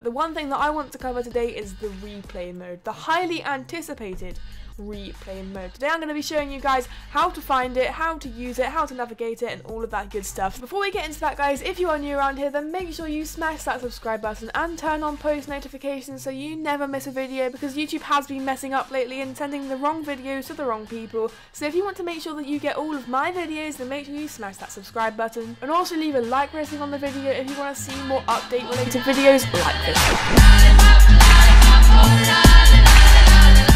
The one thing that I want to cover today is the replay mode, the highly anticipated replay mode. Today I'm going to be showing you guys how to find it, how to use it, how to navigate it, and all of that good stuff. Before we get into that, guys, if you are new around here, then make sure you smash that subscribe button and turn on post notifications so you never miss a video, because YouTube has been messing up lately and sending the wrong videos to the wrong people. So if you want to make sure that you get all of my videos, then make sure you smash that subscribe button and also leave a like rating on the video if you want to see more update related videos like this.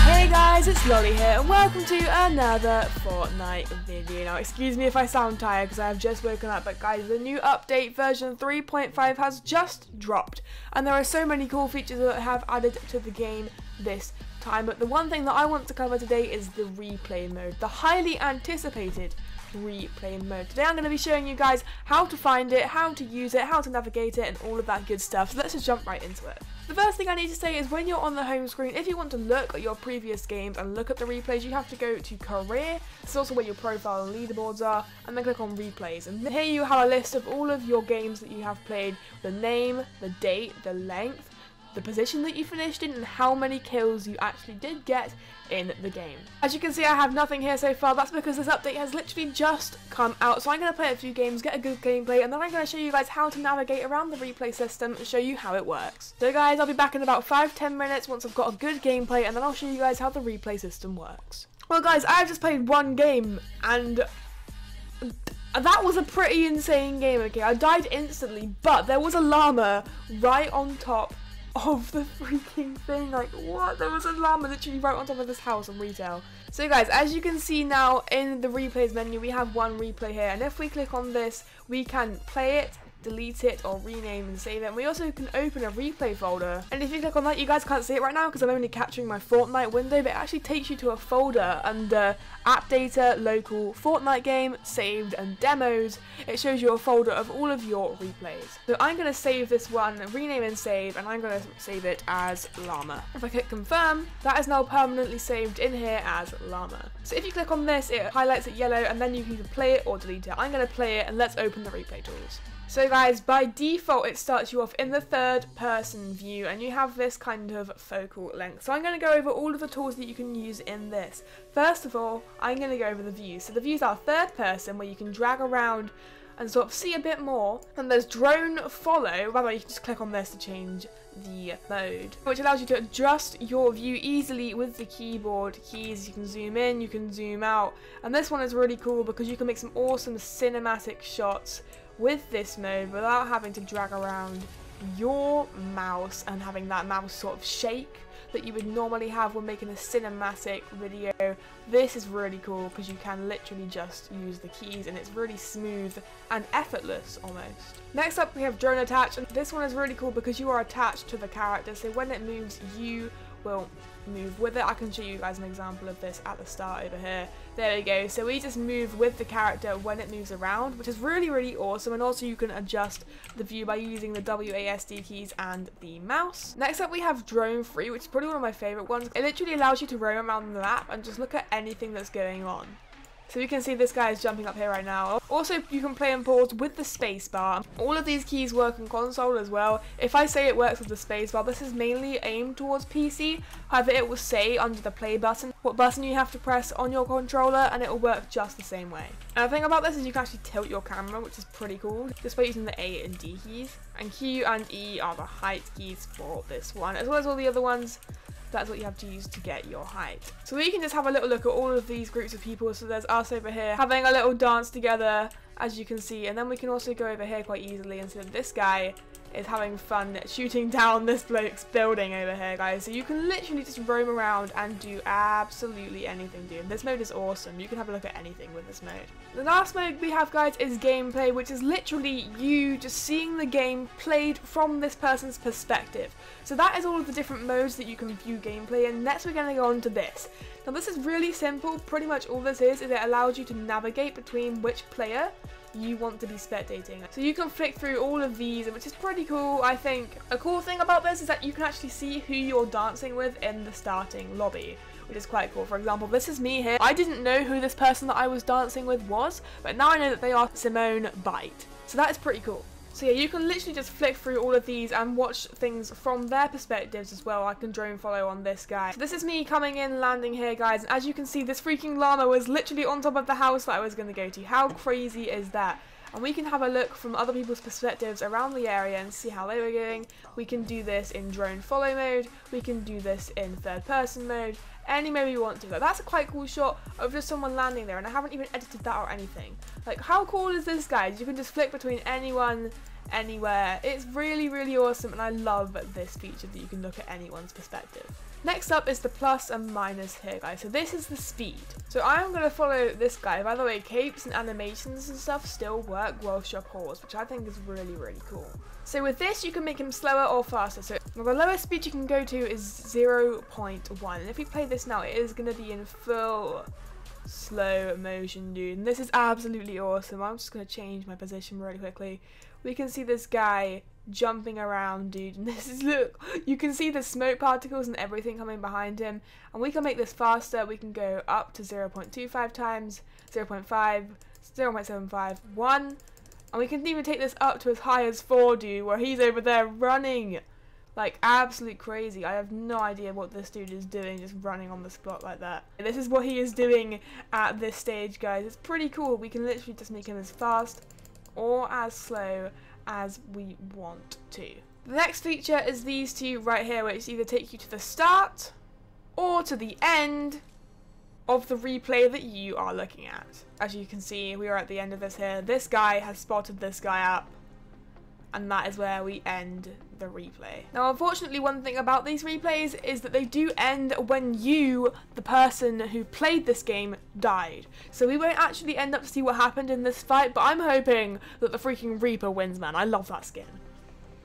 Hey guys, it's Lolly here and welcome to another Fortnite video. Now excuse me if I sound tired because I have just woken up, but guys, the new update version 3.5 has just dropped and there are so many cool features that have added to the game this time. But the one thing that I want to cover today is the replay mode, the highly anticipated replay mode. Today I'm going to be showing you guys how to find it, how to use it, how to navigate it, and all of that good stuff. So let's just jump right into it. The first thing I need to say is when you're on the home screen, if you want to look at your previous games and look at the replays, you have to go to career. This is also where your profile and leaderboards are, and then click on replays. And here you have a list of all of your games that you have played, the name, the date, the length, the position that you finished in, and how many kills you actually did get in the game. As you can see, I have nothing here so far. That's because this update has literally just come out, so I'm going to play a few games, get a good gameplay, and then I'm going to show you guys how to navigate around the replay system and show you how it works. So guys, I'll be back in about 5-10 minutes once I've got a good gameplay, and then I'll show you guys how the replay system works. Well guys, I've just played one game and that was a pretty insane game. Okay, I died instantly, but there was a llama right on top of the freaking thing. Like, what? There was a llama literally right on top of this house on retail. So guys, as you can see now in the replays menu, we have one replay here, and if we click on this, we can play it, delete it, or rename and save it. And we also can open a replay folder, and if you click on that, you guys can't see it right now because I'm only capturing my Fortnite window, but it actually takes you to a folder under app data, local, Fortnite game, saved, and demos. It shows you a folder of all of your replays. So I'm going to save this one, rename and save, and I'm going to save it as llama. If I click confirm, that is now permanently saved in here as llama. So if you click on this, it highlights it yellow, and then you can either play it or delete it. I'm going to play it, and let's open the replay tools. So guys, by default it starts you off in the third person view, and you have this kind of focal length. So I'm going to go over all of the tools that you can use in this. First of all, I'm going to go over the views. So the views are third person, where you can drag around and sort of see a bit more. And there's drone follow, by the way, you can just click on this to change the mode, which allows you to adjust your view easily with the keyboard keys. You can zoom in, you can zoom out, and this one is really cool because you can make some awesome cinematic shots with this mode without having to drag around your mouse and having that mouse sort of shake that you would normally have when making a cinematic video. This is really cool because you can literally just use the keys, and it's really smooth and effortless almost. Next up we have drone attach, and this one is really cool because you are attached to the character, so when it moves you will move with it. I can show you guys an example of this at the start over here. There we go. So we just move with the character when it moves around, which is really awesome. And also you can adjust the view by using the WASD keys and the mouse. Next up we have drone free, which is probably one of my favorite ones. It literally allows you to roam around the map and just look at anything that's going on. So you can see this guy is jumping up here right now. Also, you can play and pause with the spacebar. All of these keys work on console as well. If I say it works with the spacebar, this is mainly aimed towards PC. However, it will say under the play button what button you have to press on your controller, and it will work just the same way. And the thing about this is you can actually tilt your camera, which is pretty cool, just by using the A and D keys. And Q and E are the height keys for this one, as well as all the other ones. That's what you have to use to get your height. So we can just have a little look at all of these groups of people. So there's us over here having a little dance together, as you can see, and then we can also go over here quite easily and see that this guy is having fun shooting down this bloke's building over here, guys. So you can literally just roam around and do absolutely anything, dude. This mode is awesome. You can have a look at anything with this mode. The last mode we have, guys, is gameplay, which is literally you just seeing the game played from this person's perspective. So that is all of the different modes that you can view gameplay in. Next we're going to go on to this. Now this is really simple. Pretty much all this is it allows you to navigate between which player you want to be spectating. So you can flick through all of these, which is pretty cool. I think a cool thing about this is that you can actually see who you're dancing with in the starting lobby, which is quite cool. For example, this is me here. I didn't know who this person that I was dancing with was, but now I know that they are Simone Bite. So that is pretty cool. So yeah, you can literally just flick through all of these and watch things from their perspectives as well. I can drone follow on this guy. So this is me coming in, landing here, guys, and as you can see, this freaking llama was literally on top of the house that I was going to go to. How crazy is that? And we can have a look from other people's perspectives around the area and see how they were going. We can do this in drone follow mode, we can do this in third person mode, any mode you want to. Like, that's a quite cool shot of just someone landing there, and I haven't even edited that or anything. Like, how cool is this, guys? You can just flick between anyone, anywhere. It's really, really awesome, and I love this feature that you can look at anyone's perspective. Next up is the plus and minus here, guys. So this is the speed. So I'm going to follow this guy. By the way, capes and animations and stuff still work whilst you're paused, which I think is really, really cool. So with this, you can make him slower or faster. So the lowest speed you can go to is 0.1. And if we play this now, it is going to be in full slow motion, dude. And this is absolutely awesome. I'm just going to change my position really quickly. We can see this guy jumping around, dude, and this is, look, you can see the smoke particles and everything coming behind him, and we can make this faster. We can go up to 0.25 times, 0.5, 0.75, 1, and we can even take this up to as high as 4, dude, where he's over there running like absolute crazy. I have no idea what this dude is doing, just running on the spot like that. This is what he is doing at this stage, guys. It's pretty cool. We can literally just make him as fast or as slow as we want to. The next feature is these two right here, which either take you to the start or to the end of the replay that you are looking at. As you can see, we are at the end of this here. This guy has spotted this guy up, and that is where we end the replay. Now, unfortunately, one thing about these replays is that they do end when you, the person who played this game, died. So we won't actually end up to see what happened in this fight, but I'm hoping that the freaking Reaper wins, man. I love that skin.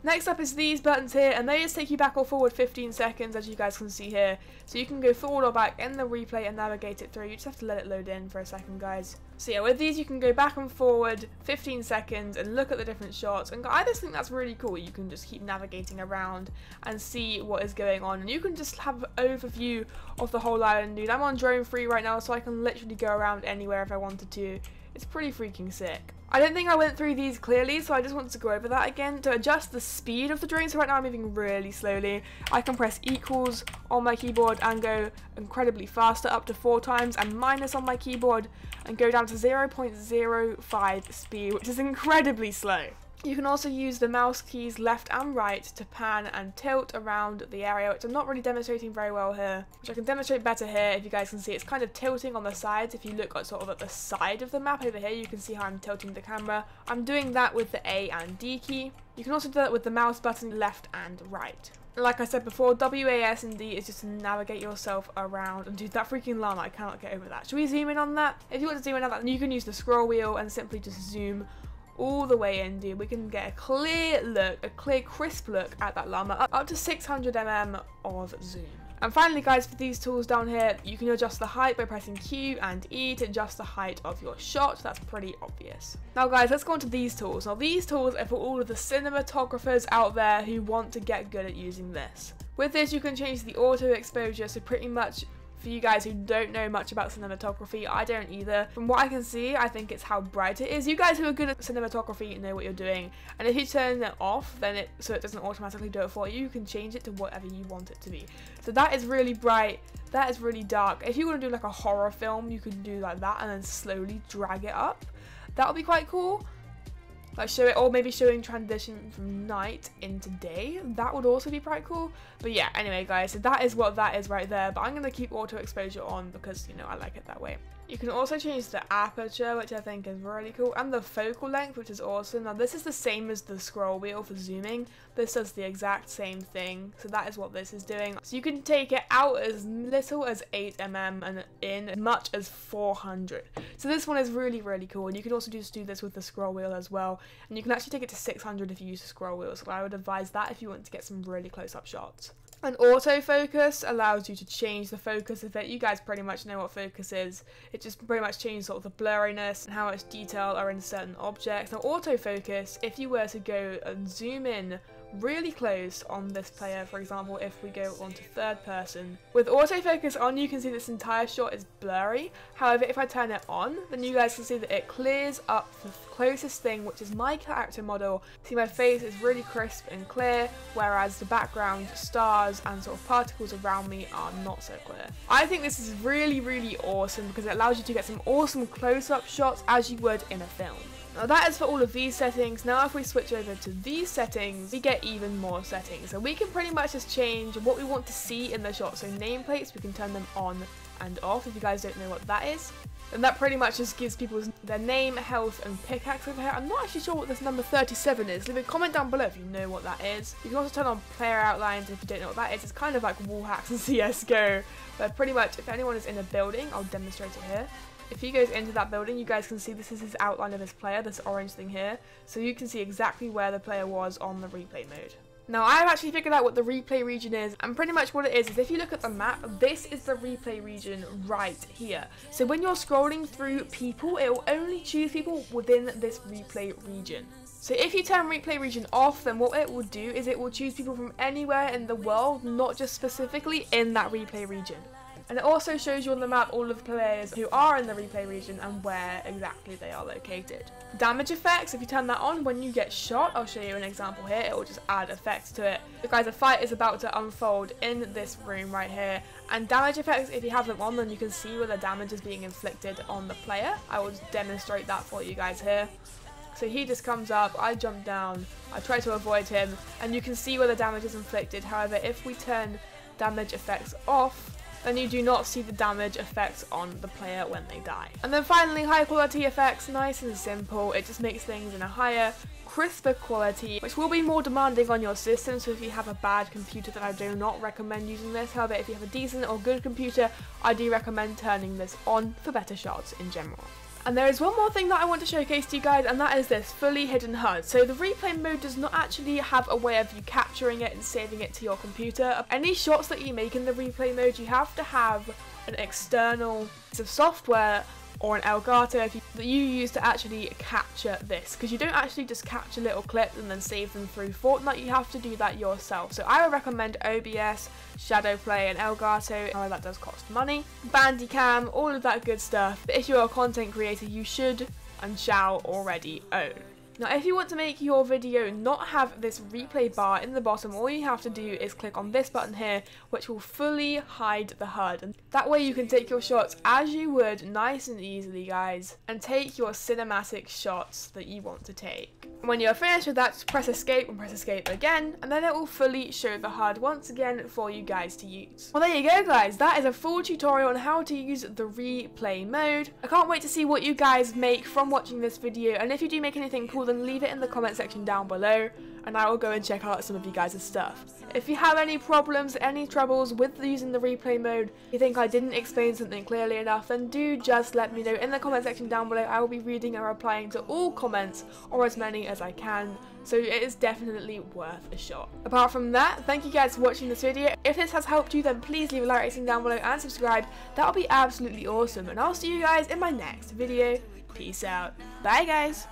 Next up is these buttons here, and they just take you back or forward 15 seconds, as you guys can see here. So you can go forward or back in the replay and navigate it through. You just have to let it load in for a second, guys. So yeah, with these you can go back and forward 15 seconds and look at the different shots, and I just think that's really cool. You can just keep navigating around and see what is going on, and you can just have an overview of the whole island, dude. I'm on drone free right now, so I can literally go around anywhere if I wanted to. It's pretty freaking sick. I don't think I went through these clearly, so I just wanted to go over that again. To adjust the speed of the drone, so right now I'm moving really slowly, I can press equals on my keyboard and go incredibly faster, up to 4 times, and minus on my keyboard and go down to 0.05 speed, which is incredibly slow. You can also use the mouse keys left and right to pan and tilt around the area, which I'm not really demonstrating very well here, which I can demonstrate better here. If you guys can see, it's kind of tilting on the sides. If you look at sort of at the side of the map over here, you can see how I'm tilting the camera. I'm doing that with the A and D key. You can also do that with the mouse button left and right. Like I said before, WAS and D is just to navigate yourself around. And dude, that freaking llama, I cannot get over that. Should we zoom in on that? If you want to zoom in on that, then you can use the scroll wheel and simply just zoom all the way in, dude. We can get a clear look, a clear crisp look at that llama, up to 600 mm of zoom. And finally, guys, for these tools down here, you can adjust the height by pressing Q and E to adjust the height of your shot. That's pretty obvious. Now guys, let's go on to these tools. Now these tools are for all of the cinematographers out there who want to get good at using this. With this, you can change the auto exposure, so pretty much for you guys who don't know much about cinematography, I don't either. From what I can see, I think it's how bright it is. You guys who are good at cinematography know what you're doing. And if you turn it off, then so it doesn't automatically do it for you, you can change it to whatever you want it to be. So that is really bright, that is really dark. If you want to do like a horror film, you could do like that and then slowly drag it up. That would be quite cool. Like show it, or maybe showing transition from night into day. That would also be quite cool. But yeah, anyway guys, so that is what that is right there. But I'm going to keep auto exposure on because, you know, I like it that way. You can also change the aperture, which I think is really cool, and the focal length, which is awesome. Now this is the same as the scroll wheel for zooming. This does the exact same thing, so that is what this is doing. So you can take it out as little as 8 mm and in as much as 400. So this one is really, really cool. And you can also just do this with the scroll wheel as well. And you can actually take it to 600 if you use the scroll wheel, so I would advise that if you want to get some really close-up shots. And autofocus allows you to change the focus of it. You guys pretty much know what focus is. It just pretty much changes sort of the blurriness and how much detail are in certain objects. Now autofocus, if you were to go and zoom in really close on this player. For example, if we go onto third person, with autofocus on, you can see this entire shot is blurry. However, if I turn it on, then you guys can see that it clears up the closest thing, which is my character model. See, my face is really crisp and clear, whereas the background, stars and sort of particles around me are not so clear. I think this is really awesome because it allows you to get some awesome close-up shots as you would in a film. Now that is for all of these settings. Now if we switch over to these settings, we get even more settings. So we can pretty much just change what we want to see in the shot. So nameplates, we can turn them on and off if you guys don't know what that is. And that pretty much just gives people their name, health and pickaxe over here. I'm not actually sure what this number 37 is. Leave a comment down below if you know what that is. You can also turn on player outlines if you don't know what that is. It's kind of like wall hacks in CSGO. But pretty much if anyone is in a building, I'll demonstrate it here. If he goes into that building, you guys can see this is his outline of his player, this orange thing here. So you can see exactly where the player was on the replay mode. Now I've actually figured out what the replay region is, and pretty much what it is if you look at the map, this is the replay region right here. So when you're scrolling through people, it will only choose people within this replay region. So if you turn replay region off, then what it will do is it will choose people from anywhere in the world, not just specifically in that replay region. And it also shows you on the map all of the players who are in the replay region and where exactly they are located. Damage effects, if you turn that on, when you get shot, I'll show you an example here, it will just add effects to it. So guys, a fight is about to unfold in this room right here. And damage effects, if you have them on, then you can see where the damage is being inflicted on the player. I will just demonstrate that for you guys here. So he just comes up, I jump down, I try to avoid him, and you can see where the damage is inflicted. However, if we turn damage effects off, then you do not see the damage effects on the player when they die. And then finally, high quality effects, nice and simple. It just makes things in a higher, crisper quality, which will be more demanding on your system. So if you have a bad computer, then I do not recommend using this. However, if you have a decent or good computer, I do recommend turning this on for better shots in general. And there is one more thing that I want to showcase to you guys, and that is this fully hidden HUD. So the replay mode does not actually have a way of you capturing it and saving it to your computer. Any shots that you make in the replay mode, you have to have an external piece of software or an Elgato that you use to actually capture this, because you don't actually just capture little clips and then save them through Fortnite. You have to do that yourself. So I would recommend OBS, Shadowplay and Elgato. That does cost money. Bandicam, all of that good stuff. But if you're a content creator, you should and shall already own. Now if you want to make your video not have this replay bar in the bottom, all you have to do is click on this button here, which will fully hide the HUD, and that way you can take your shots as you would nice and easily, guys, and take your cinematic shots that you want to take. And when you're finished with that, just press escape and press escape again, and then it will fully show the HUD once again for you guys to use. Well, there you go guys, that is a full tutorial on how to use the replay mode. I can't wait to see what you guys make from watching this video, and if you do make anything cool, then leave it in the comment section down below and I will go and check out some of you guys' stuff. If you have any problems, any troubles with using the replay mode, you think I didn't explain something clearly enough, then do just let me know in the comment section down below. I will be reading and replying to all comments, or as many as I can, so it is definitely worth a shot. Apart from that, thank you guys for watching this video. If this has helped you, then please leave a like rating down below and subscribe. That would be absolutely awesome, and I'll see you guys in my next video. Peace out. Bye guys.